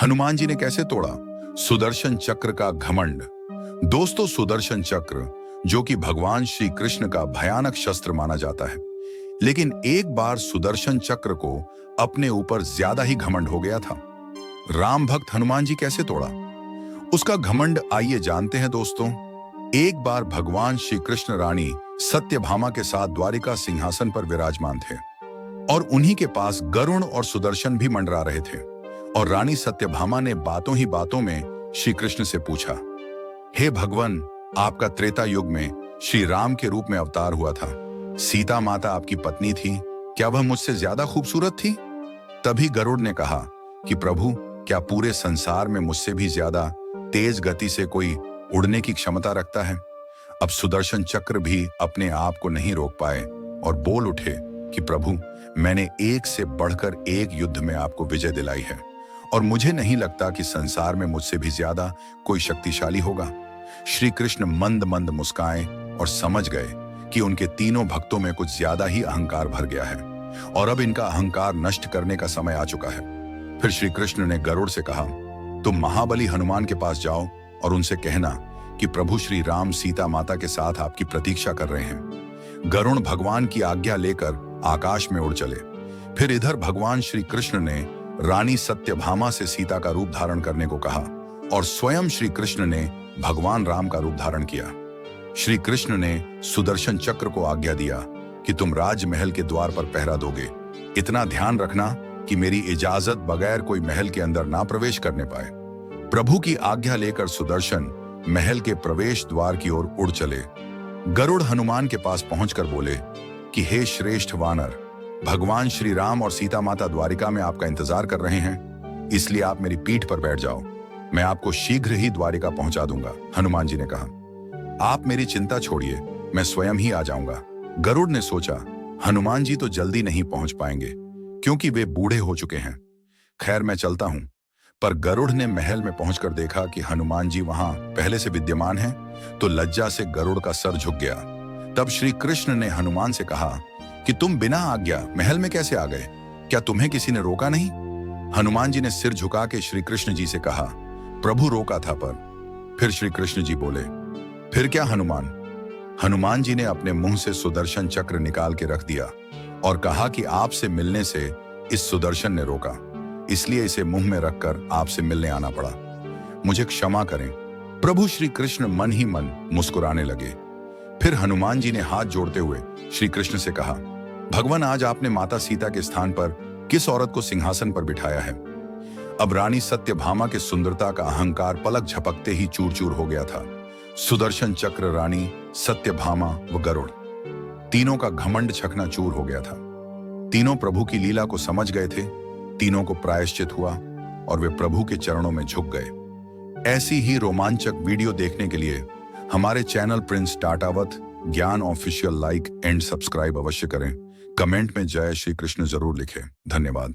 हनुमान जी ने कैसे तोड़ा सुदर्शन चक्र का घमंड। दोस्तों, सुदर्शन चक्र जो कि भगवान श्री कृष्ण का भयानक शस्त्र माना जाता है, लेकिन एक बार सुदर्शन चक्र को अपने ऊपर ज्यादा ही घमंड हो गया था। राम भक्त हनुमान जी कैसे तोड़ा उसका घमंड, आइए जानते हैं दोस्तों। एक बार भगवान श्री कृष्ण रानी सत्यभामा के साथ द्वारिका सिंहासन पर विराजमान थे और उन्हीं के पास गरुण और सुदर्शन भी मंडरा रहे थे। और रानी सत्यभामा ने बातों ही बातों में श्री कृष्ण से पूछा, हे भगवान, आपका त्रेता युग में श्री राम के रूप में अवतार हुआ था। सीता माता आपकी पत्नी थी, क्या वह मुझसे ज्यादा खूबसूरत थी? तभी गरुड़ ने कहा कि प्रभु, क्या पूरे संसार में मुझसे भी ज्यादा तेज गति से कोई उड़ने की क्षमता रखता है? अब सुदर्शन चक्र भी अपने आप को नहीं रोक पाए और बोल उठे कि प्रभु, मैंने एक से बढ़कर एक युद्ध में आपको विजय दिलाई है और मुझे नहीं लगता कि संसार में मुझसे भी ज्यादा कोई शक्तिशाली होगा। श्री कृष्ण मंद मंद मुस्काए और समझ गए कि उनके तीनों भक्तों में कुछ ज्यादा ही अहंकार भर गया है और अब इनका अहंकार नष्ट करने का समय आ चुका है। फिर श्री कृष्ण ने गरुड़ से कहा, तुम महाबली हनुमान के पास जाओ और उनसे कहना कि प्रभु श्री राम सीता माता के साथ आपकी प्रतीक्षा कर रहे हैं। गरुड़ भगवान की आज्ञा लेकर आकाश में उड़ चले। फिर इधर भगवान श्री कृष्ण ने रानी सत्यभामा से सीता का रूप धारण करने को कहा और स्वयं श्री कृष्ण ने भगवान राम का रूप धारण किया। श्री कृष्ण ने सुदर्शन चक्र को आज्ञा दिया कि तुम राजमहल के द्वार पर पहरा दोगे। इतना ध्यान रखना कि मेरी इजाजत बगैर कोई महल के अंदर ना प्रवेश करने पाए। प्रभु की आज्ञा लेकर सुदर्शन महल के प्रवेश द्वार की ओर उड़ चले। गरुड़ हनुमान के पास पहुंचकर बोले कि हे श्रेष्ठ वानर, भगवान श्री राम और सीता माता द्वारिका में आपका इंतजार कर रहे हैं, इसलिए आप मेरी पीठ पर बैठ जाओ, मैं आपको शीघ्र ही द्वारिका पहुंचा दूंगा। हनुमान जी ने कहा, आप मेरी चिंता छोड़िए, मैं स्वयं ही आ जाऊंगा। गरुड़ ने सोचा, हनुमान जी तो जल्दी नहीं पहुंच पाएंगे क्योंकि वे बूढ़े हो चुके हैं। खैर, मैं चलता हूं। पर गरुड़ ने महल में पहुंचकर देखा कि हनुमान जी वहां पहले से विद्यमान हैं, तो लज्जा से गरुड़ का सर झुक गया। तब श्री कृष्ण ने हनुमान से कहा कि तुम बिना आज्ञा महल में कैसे आ गए? क्या तुम्हें किसी ने रोका नहीं? हनुमान जी ने सिर झुका के श्री कृष्ण जी से कहा, प्रभु रोका था पर। फिर श्री कृष्ण जी बोले, फिर क्या हनुमान? हनुमान जी ने अपने मुंह से सुदर्शन चक्र निकाल के रख दिया और कहा कि आपसे मिलने से इस सुदर्शन ने रोका, इसलिए इसे मुंह में रखकर आपसे मिलने आना पड़ा। मुझे क्षमा करें। प्रभु श्री कृष्ण मन ही मन मुस्कुराने लगे। फिर हनुमान जी ने हाथ जोड़ते हुए श्री कृष्ण से कहा, भगवान, आज आपने माता सीता के स्थान पर किस औरत को सिंहासन पर बिठाया है? अब रानी सत्यभामा के सुंदरता का अहंकार पलक झपकते ही चूर चूर हो गया था। सुदर्शन चक्र, रानी सत्यभामा व गरुड़, तीनों का घमंड चकनाचूर हो गया था। तीनों प्रभु की लीला को समझ गए थे। तीनों को प्रायश्चित हुआ और वे प्रभु के चरणों में झुक गए। ऐसी ही रोमांचक वीडियो देखने के लिए हमारे चैनल प्रिंस टाटावत ज्ञान ऑफिशियल लाइक एंड सब्सक्राइब अवश्य करें। कमेंट में जय श्री कृष्ण जरूर लिखें। धन्यवाद।